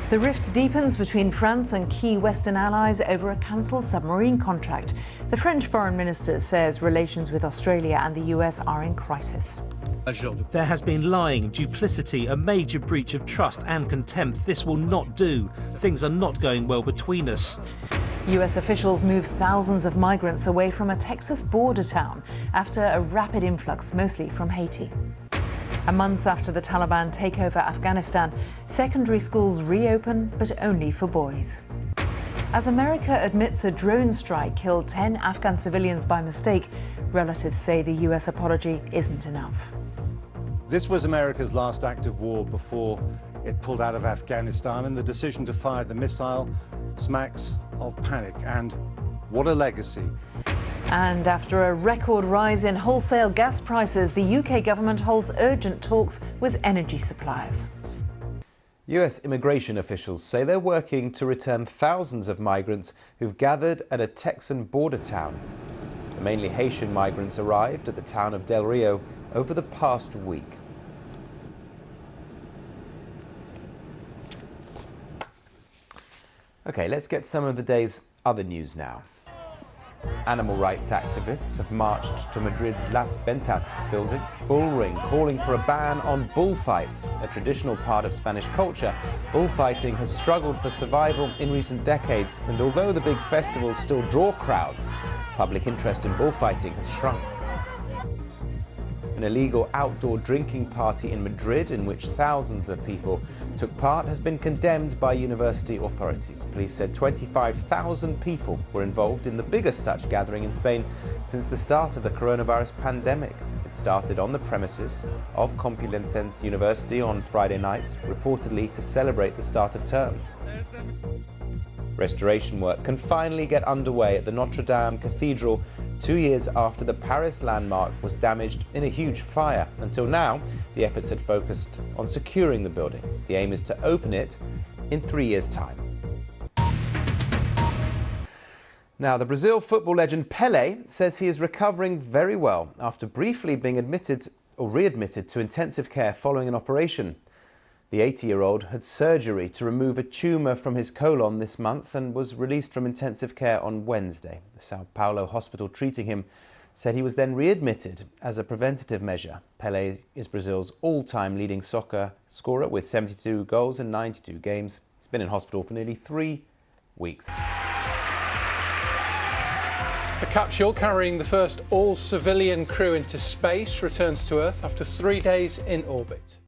The rift deepens between France and key Western allies over a cancelled submarine contract. The French foreign minister says relations with Australia and the US are in crisis. There has been lying, duplicity, a major breach of trust and contempt. This will not do. Things are not going well between us. US officials moved thousands of migrants away from a Texas border town after a rapid influx, mostly from Haiti. A month after the Taliban take over Afghanistan, secondary schools reopen, but only for boys. As America admits a drone strike killed 10 Afghan civilians by mistake, relatives say the US apology isn't enough. This was America's last act of war before it pulled out of Afghanistan, and the decision to fire the missile smacks of panic. And what a legacy. And after a record rise in wholesale gas prices, the UK government holds urgent talks with energy suppliers. US immigration officials say they're working to return thousands of migrants who've gathered at a Texan border town. The mainly Haitian migrants arrived at the town of Del Rio over the past week. Okay, let's get some of the day's other news now. Animal rights activists have marched to Madrid's Las Ventas building, bullring, calling for a ban on bullfights, a traditional part of Spanish culture. Bullfighting has struggled for survival in recent decades, and although the big festivals still draw crowds, public interest in bullfighting has shrunk. An illegal outdoor drinking party in Madrid, in which thousands of people took part, has been condemned by university authorities. Police said 25,000 people were involved in the biggest such gathering in Spain since the start of the coronavirus pandemic. It started on the premises of Complutense University on Friday night, reportedly to celebrate the start of term. Restoration work can finally get underway at the Notre Dame cathedral 2 years after the Paris landmark was damaged in a huge fire. Until now, the efforts had focused on securing the building. The aim is to open it in 3 years' time. Now, the Brazil football legend Pelé says he is recovering very well after briefly being readmitted to intensive care following an operation. The 80-year-old had surgery to remove a tumour from his colon this month and was released from intensive care on Wednesday. The Sao Paulo hospital treating him said he was then readmitted as a preventative measure. Pelé is Brazil's all-time leading soccer scorer with 72 goals in 92 games. He's been in hospital for nearly 3 weeks. A capsule carrying the first all-civilian crew into space returns to Earth after 3 days in orbit.